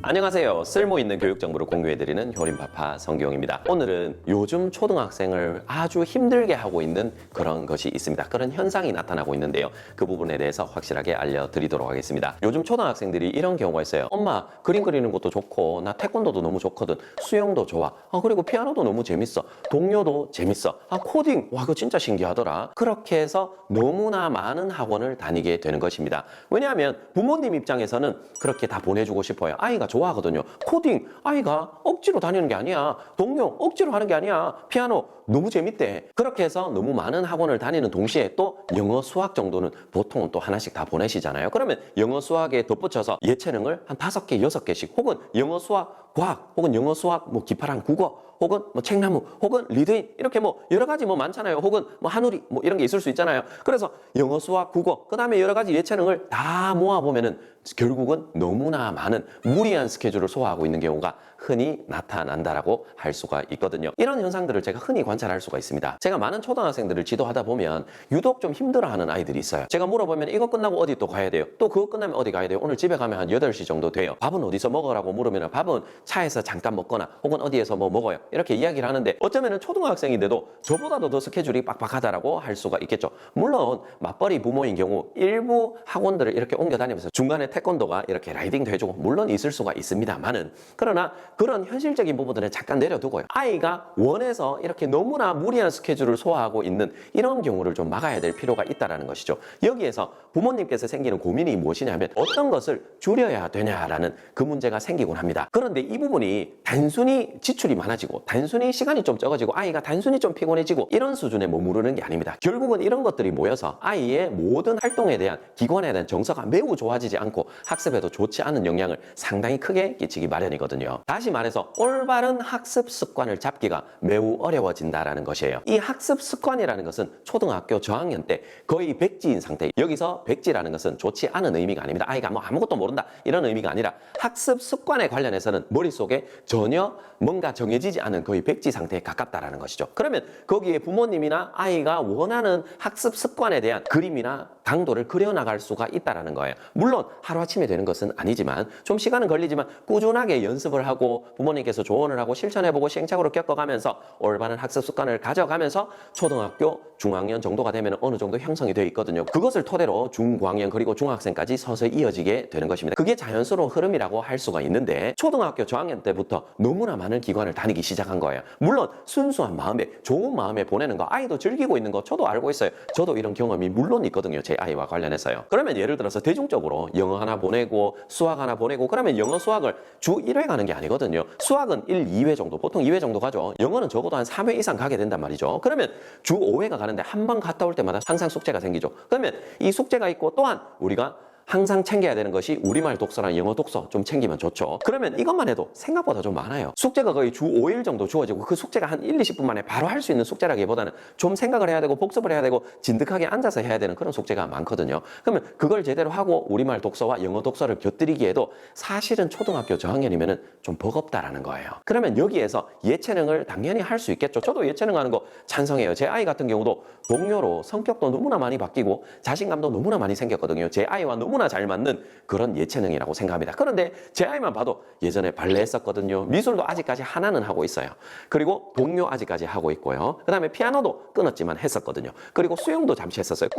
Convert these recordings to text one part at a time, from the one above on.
안녕하세요. 쓸모있는 교육 정보를 공유해드리는 효림파파 성기용입니다. 오늘은 요즘 초등학생을 아주 힘들게 하고 있는 그런 것이 있습니다. 그런 현상이 나타나고 있는데요. 그 부분에 대해서 확실하게 알려드리도록 하겠습니다. 요즘 초등학생들이 이런 경우가 있어요. 엄마, 그림 그리는 것도 좋고 나 태권도도 너무 좋거든. 수영도 좋아. 그리고 피아노도 너무 재밌어. 동요도 재밌어. 코딩, 와 그거 진짜 신기하더라. 그렇게 해서 너무나 많은 학원을 다니게 되는 것입니다. 왜냐하면 부모님 입장에서는 그렇게 다 보내주고 싶어요. 아이가 좋아하거든요. 코딩, 아이가 억지로 다니는 게 아니야. 동요, 억지로 하는 게 아니야. 피아노, 너무 재밌대. 그렇게 해서 너무 많은 학원을 다니는 동시에 또 영어, 수학 정도는 보통은 또 하나씩 다 보내시잖아요. 그러면 영어, 수학에 덧붙여서 예체능을 한 5개, 6개씩 혹은 영어, 수학, 과학 혹은 영어, 수학, 기파랑 국어 혹은 책나무 혹은 리드인 이렇게 여러 가지 많잖아요. 혹은 한우리 이런 게 있을 수 있잖아요. 그래서 영어, 수학, 국어 그 다음에 여러 가지 예체능을 다 모아보면은 결국은 너무나 많은 무리한 스케줄을 소화하고 있는 경우가 흔히 나타난다라고 할 수가 있거든요. 이런 현상들을 제가 흔히 관찰할 수가 있습니다. 제가 많은 초등학생들을 지도하다 보면 유독 좀 힘들어하는 아이들이 있어요. 제가 물어보면 이거 끝나고 어디 또 가야 돼요? 또 그거 끝나면 어디 가야 돼요? 오늘 집에 가면 한 8시 정도 돼요. 밥은 어디서 먹으라고 물으면 밥은 차에서 잠깐 먹거나 혹은 어디에서 먹어요. 이렇게 이야기를 하는데 어쩌면 초등학생인데도 저보다도 더 스케줄이 빡빡하다라고 할 수가 있겠죠. 물론 맞벌이 부모인 경우 일부 학원들을 이렇게 옮겨 다니면서 중간에 태권도가 이렇게 라이딩도 해주고 물론 있을 수가 있습니다만은 그러나 그런 현실적인 부분들은 잠깐 내려두고요. 아이가 원해서 이렇게 너무나 무리한 스케줄을 소화하고 있는 이런 경우를 좀 막아야 될 필요가 있다는 것이죠. 여기에서 부모님께서 생기는 고민이 무엇이냐면 어떤 것을 줄여야 되냐라는 그 문제가 생기곤 합니다. 그런데 이 부분이 단순히 지출이 많아지고 단순히 시간이 좀 적어지고 아이가 단순히 좀 피곤해지고 이런 수준에 머무르는 게 아닙니다. 결국은 이런 것들이 모여서 아이의 모든 활동에 대한 기관에 대한 정서가 매우 좋아지지 않고 학습에도 좋지 않은 영향을 상당히 크게 끼치기 마련이거든요. 다시 말해서 올바른 학습 습관을 잡기가 매우 어려워진다라는 것이에요. 이 학습 습관이라는 것은 초등학교 저학년 때 거의 백지인 상태. 여기서 백지라는 것은 좋지 않은 의미가 아닙니다. 아이가 아무것도 모른다 이런 의미가 아니라 학습 습관에 관련해서는 머릿속에 전혀 뭔가 정해지지 않은 거의 백지 상태에 가깝다라는 것이죠. 그러면 거기에 부모님이나 아이가 원하는 학습 습관에 대한 그림이나 강도를 그려나갈 수가 있다는 거예요. 물론 하루아침에 되는 것은 아니지만 좀 시간은 걸리지만 꾸준하게 연습을 하고 부모님께서 조언을 하고 실천해보고 시행착오를 겪어가면서 올바른 학습 습관을 가져가면서 초등학교 중학년 정도가 되면 어느 정도 형성이 되어 있거든요. 그것을 토대로 중고학년 그리고 중학생까지 서서히 이어지게 되는 것입니다. 그게 자연스러운 흐름이라고 할 수가 있는데 초등학교 저학년 때부터 너무나 많은 기관을 다니기 시작한 거예요. 물론 순수한 마음에 좋은 마음에 보내는 거 아이도 즐기고 있는 거 저도 알고 있어요. 저도 이런 경험이 물론 있거든요. 제 아이와 관련해서요. 그러면 예를 들어서 대중적으로 영어 하나 보내고 수학 하나 보내고 그러면 영어 수학을 주 1회 가는 게 아니거든요. 수학은 1, 2회 정도 보통 2회 정도 가죠. 영어는 적어도 한 3회 이상 가게 된단 말이죠. 그러면 주 5회가 가는데 한 번 갔다 올 때마다 항상 숙제가 생기죠. 그러면 이 숙제가 있고 또한 우리가 항상 챙겨야 되는 것이 우리말 독서랑 영어 독서 좀 챙기면 좋죠. 그러면 이것만 해도 생각보다 좀 많아요. 숙제가 거의 주 5일 정도 주어지고 그 숙제가 한 1, 20분 만에 바로 할 수 있는 숙제라기보다는 좀 생각을 해야 되고 복습을 해야 되고 진득하게 앉아서 해야 되는 그런 숙제가 많거든요. 그러면 그걸 제대로 하고 우리말 독서와 영어 독서를 곁들이기에도 사실은 초등학교 저학년이면 좀 버겁다라는 거예요. 그러면 여기에서 예체능을 당연히 할 수 있겠죠. 저도 예체능 하는 거 찬성해요. 제 아이 같은 경우도 동료로 성격도 너무나 많이 바뀌고 자신감도 너무나 많이 생겼거든요. 제 아이와 너무나 잘 맞는 그런 예체능이라고 생각합니다. 그런데 제 아이만 봐도 예전에 발레 했었거든요. 미술도 아직까지 하나는 하고 있어요. 그리고 동요 아직까지 하고 있고요. 그 다음에 피아노도 끊었지만 했었거든요. 그리고 수영도 잠시 했었어요.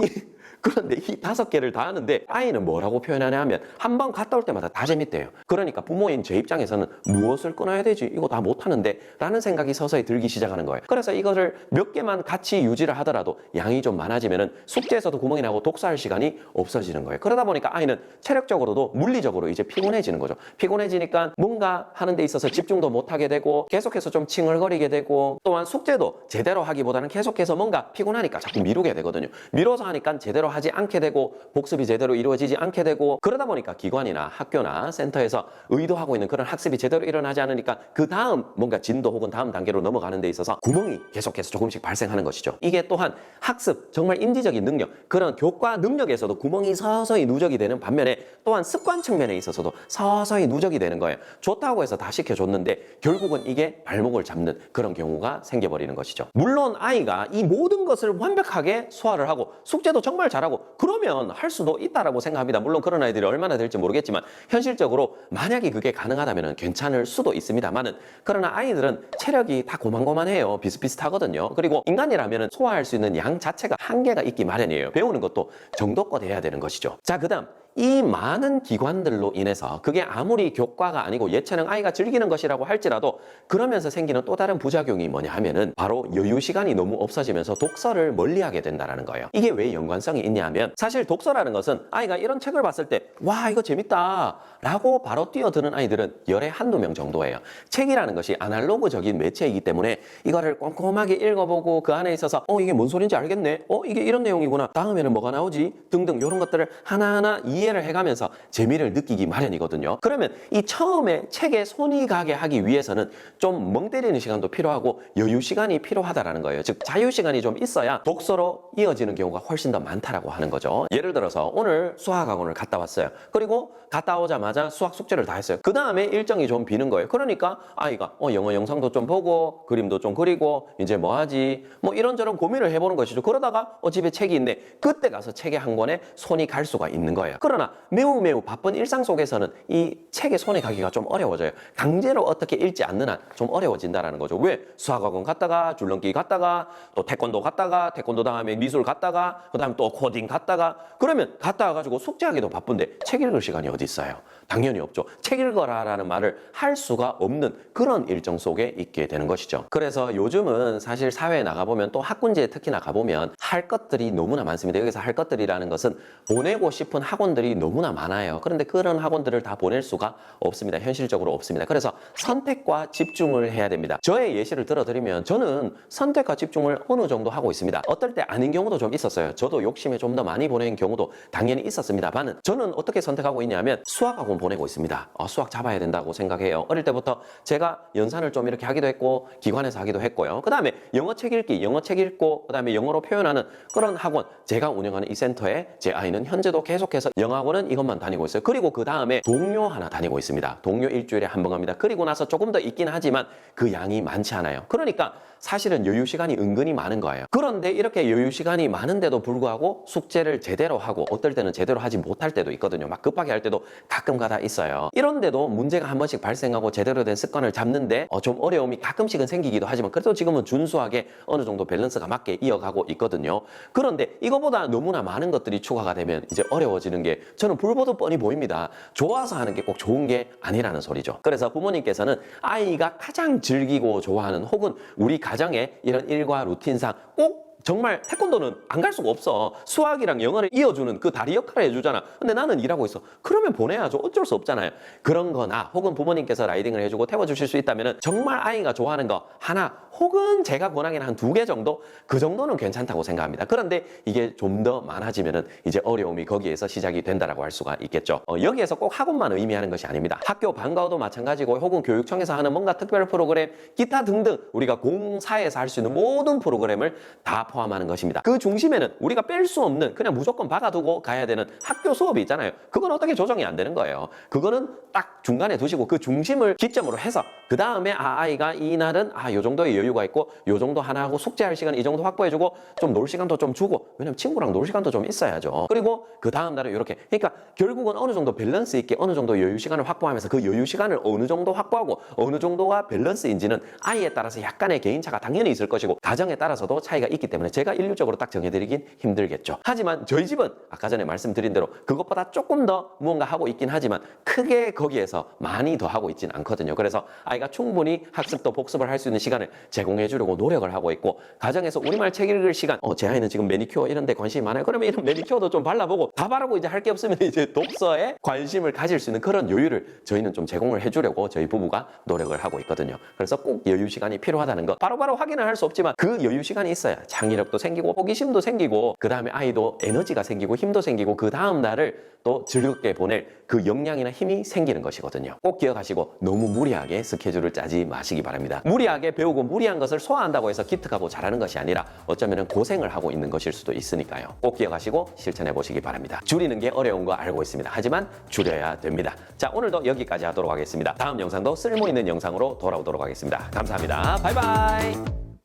그런데 이 5개를 다 하는데 아이는 뭐라고 표현하냐 하면 한 번 갔다 올 때마다 다 재밌대요. 그러니까 부모인 제 입장에서는 무엇을 끊어야 되지? 이거 다 못하는데 라는 생각이 서서히 들기 시작하는 거예요. 그래서 이거를 몇 개만 같이 유지를 하더라도 양이 좀 많아지면은 숙제에서도 구멍이 나고 독서할 시간이 없어지는 거예요. 그러다 보니까 아이는 체력적으로도 물리적으로 이제 피곤해지는 거죠. 피곤해지니까 뭔가 하는 데 있어서 집중도 못하게 되고 계속해서 좀 칭얼거리게 되고 또한 숙제도 제대로 하기보다는 계속해서 뭔가 피곤하니까 자꾸 미루게 되거든요. 미뤄서 하니까 제대로 하지 않게 되고 복습이 제대로 이루어지지 않게 되고 그러다 보니까 기관이나 학교나 센터에서 의도하고 있는 그런 학습이 제대로 일어나지 않으니까 그 다음 뭔가 진도 혹은 다음 단계로 넘어가는 데 있어서 구멍이 계속해서 조금씩 발생하는 것이죠. 이게 또한 학습, 정말 인지적인 능력, 그런 교과 능력에서도 구멍이 서서히 누적이 누적이 되는 반면에 또한 습관 측면에 있어서도 서서히 누적이 되는 거예요. 좋다고 해서 다 시켜줬는데 결국은 이게 발목을 잡는 그런 경우가 생겨버리는 것이죠. 물론 아이가 이 모든 것을 완벽하게 소화를 하고 숙제도 정말 잘하고 그러면 할 수도 있다라고 생각합니다. 물론 그런 아이들이 얼마나 될지 모르겠지만 현실적으로 만약에 그게 가능하다면 괜찮을 수도 있습니다만은, 그러나 아이들은 체력이 다 고만고만해요. 비슷비슷하거든요. 그리고 인간이라면 소화할 수 있는 양 자체가 한계가 있기 마련이에요. 배우는 것도 정도껏 해야 되는 것이죠. 자, 그다음 이 많은 기관들로 인해서 그게 아무리 교과가 아니고 예체능 아이가 즐기는 것이라고 할지라도 그러면서 생기는 또 다른 부작용이 뭐냐 하면은 바로 여유 시간이 너무 없어지면서 독서를 멀리하게 된다는 거예요. 이게 왜 연관성이 있냐 하면 사실 독서라는 것은 아이가 이런 책을 봤을 때 와 이거 재밌다 라고 바로 뛰어드는 아이들은 열에 한두 명 정도예요. 책이라는 것이 아날로그적인 매체이기 때문에 이거를 꼼꼼하게 읽어보고 그 안에 있어서 이게 뭔 소리인지 알겠네, 이게 이런 내용이구나, 다음에는 뭐가 나오지 등등 이런 것들을 하나하나 이해를 해가면서 재미를 느끼기 마련이거든요. 그러면 이 처음에 책에 손이 가게 하기 위해서는 좀 멍 때리는 시간도 필요하고 여유 시간이 필요하다라는 거예요. 즉 자유 시간이 좀 있어야 독서로 이어지는 경우가 훨씬 더 많다라고 하는 거죠. 예를 들어서 오늘 수학학원을 갔다 왔어요. 그리고 갔다 오자마자 수학 숙제를 다 했어요. 그 다음에 일정이 좀 비는 거예요. 그러니까 아이가 영어 영상도 좀 보고 그림도 좀 그리고 이제 뭐 하지 뭐 이런저런 고민을 해보는 것이죠. 그러다가 집에 책이 있네. 그때 가서 책의 한 권에 손이 갈 수가 있는 거예요. 그러나 매우 바쁜 일상 속에서는 이 책에 손이 가기가 좀 어려워져요. 강제로 어떻게 읽지 않는 한 좀 어려워진다라는 거죠. 왜? 수학학원 갔다가 줄넘기 갔다가 또 태권도 갔다가 태권도 다음에 미술 갔다가 그 다음에 또 코딩 갔다가 그러면 갔다 와가지고 숙제하기도 바쁜데 책 읽을 시간이 어디 있어요? 당연히 없죠. 책 읽어라라는 말을 할 수가 없는 그런 일정 속에 있게 되는 것이죠. 그래서 요즘은 사실 사회에 나가보면 또 학군지에 특히나 가보면 할 것들이 너무나 많습니다. 여기서 할 것들이라는 것은 보내고 싶은 학원들이 너무나 많아요. 그런데 그런 학원들을 다 보낼 수가 없습니다. 현실적으로 없습니다. 그래서 선택과 집중을 해야 됩니다. 저의 예시를 들어드리면 저는 선택과 집중을 어느 정도 하고 있습니다. 어떨 때 아닌 경우도 좀 있었어요. 저도 욕심에 좀 더 많이 보낸 경우도 당연히 있었습니다만 저는 어떻게 선택하고 있냐면 수학학원 보내고 있습니다. 수학 잡아야 된다고 생각해요. 어릴 때부터 제가 연산을 좀 이렇게 하기도 했고 기관에서 하기도 했고요. 그 다음에 영어 책 읽기, 영어 책 읽고 그 다음에 영어로 표현하는 그런 학원, 제가 운영하는 이 센터에 제 아이는 현재도 계속해서 영어학원은 이것만 다니고 있어요. 그리고 그 다음에 동요 하나 다니고 있습니다. 동요 일주일에 한 번 갑니다. 그리고 나서 조금 더 있긴 하지만 그 양이 많지 않아요. 그러니까 사실은 여유 시간이 은근히 많은 거예요. 그런데 이렇게 여유 시간이 많은데도 불구하고 숙제를 제대로 하고 어떨 때는 제대로 하지 못할 때도 있거든요. 막 급하게 할 때도 가끔 가다 있어요. 이런데도 문제가 한 번씩 발생하고 제대로 된 습관을 잡는데 좀 어려움이 가끔씩은 생기기도 하지만 그래도 지금은 준수하게 어느 정도 밸런스가 맞게 이어가고 있거든요. 그런데 이거보다 너무나 많은 것들이 추가가 되면 이제 어려워지는 게 저는 불보듯 뻔히 보입니다. 좋아서 하는 게 꼭 좋은 게 아니라는 소리죠. 그래서 부모님께서는 아이가 가장 즐기고 좋아하는 혹은 우리 가정의 이런 일과 루틴상 꼭 정말 태권도는 안 갈 수가 없어. 수학이랑 영어를 이어주는 그 다리 역할을 해주잖아. 근데 나는 일하고 있어. 그러면 보내야죠. 어쩔 수 없잖아요. 그런 거나 혹은 부모님께서 라이딩을 해주고 태워주실 수 있다면 정말 아이가 좋아하는 거 하나 혹은 제가 권하기는 한 2개 정도 그 정도는 괜찮다고 생각합니다. 그런데 이게 좀 더 많아지면은 이제 어려움이 거기에서 시작이 된다라고 할 수가 있겠죠. 여기에서 꼭 학원만 의미하는 것이 아닙니다. 학교 방과후도 마찬가지고 혹은 교육청에서 하는 뭔가 특별 프로그램 기타 등등 우리가 공사에서 할 수 있는 모든 프로그램을 다 포함하는 것입니다. 그 중심에는 우리가 뺄 수 없는 그냥 무조건 박아두고 가야 되는 학교 수업이 있잖아요. 그건 어떻게 조정이 안 되는 거예요. 그거는 딱 중간에 두시고 그 중심을 기점으로 해서 그 다음에 아이가 이날은 요 정도의 여유가 있고 요 정도 하나 하고 숙제할 시간 이 정도 확보해주고 좀 놀 시간도 좀 주고 왜냐면 친구랑 놀 시간도 좀 있어야죠. 그리고 그 다음 날은 이렇게 그러니까 결국은 어느 정도 밸런스 있게 어느 정도 여유 시간을 확보하면서 그 여유 시간을 어느 정도 확보하고 어느 정도가 밸런스인지는 아이에 따라서 약간의 개인차가 당연히 있을 것이고 가정에 따라서도 차이가 있기 때문에 제가 일률적으로 딱 정해드리긴 힘들겠죠. 하지만 저희 집은 아까 전에 말씀드린 대로 그것보다 조금 더 무언가 하고 있긴 하지만 크게 거기에서 많이 더 하고 있진 않거든요. 그래서 아이가 충분히 학습도 복습을 할 수 있는 시간을 제공해 주려고 노력을 하고 있고 가정에서 우리말 책 읽을 시간 제 아이는 지금 매니큐어 이런 데 관심이 많아요. 그러면 이런 매니큐어도 좀 발라보고 다 바르고 이제 할 게 없으면 이제 독서에 관심을 가질 수 있는 그런 여유를 저희는 좀 제공을 해주려고 저희 부부가 노력을 하고 있거든요. 그래서 꼭 여유 시간이 필요하다는 거 바로바로 확인을 할 수 없지만 그 여유 시간이 있어야 장기 창의력도 생기고 호기심도 생기고 그 다음에 아이도 에너지가 생기고 힘도 생기고 그 다음 날을 또 즐겁게 보낼 그 역량이나 힘이 생기는 것이거든요. 꼭 기억하시고 너무 무리하게 스케줄을 짜지 마시기 바랍니다. 무리하게 배우고 무리한 것을 소화한다고 해서 기특하고 잘하는 것이 아니라 어쩌면 고생을 하고 있는 것일 수도 있으니까요. 꼭 기억하시고 실천해 보시기 바랍니다. 줄이는 게 어려운 거 알고 있습니다. 하지만 줄여야 됩니다. 자, 오늘도 여기까지 하도록 하겠습니다. 다음 영상도 쓸모 있는 영상으로 돌아오도록 하겠습니다. 감사합니다. 바이바이.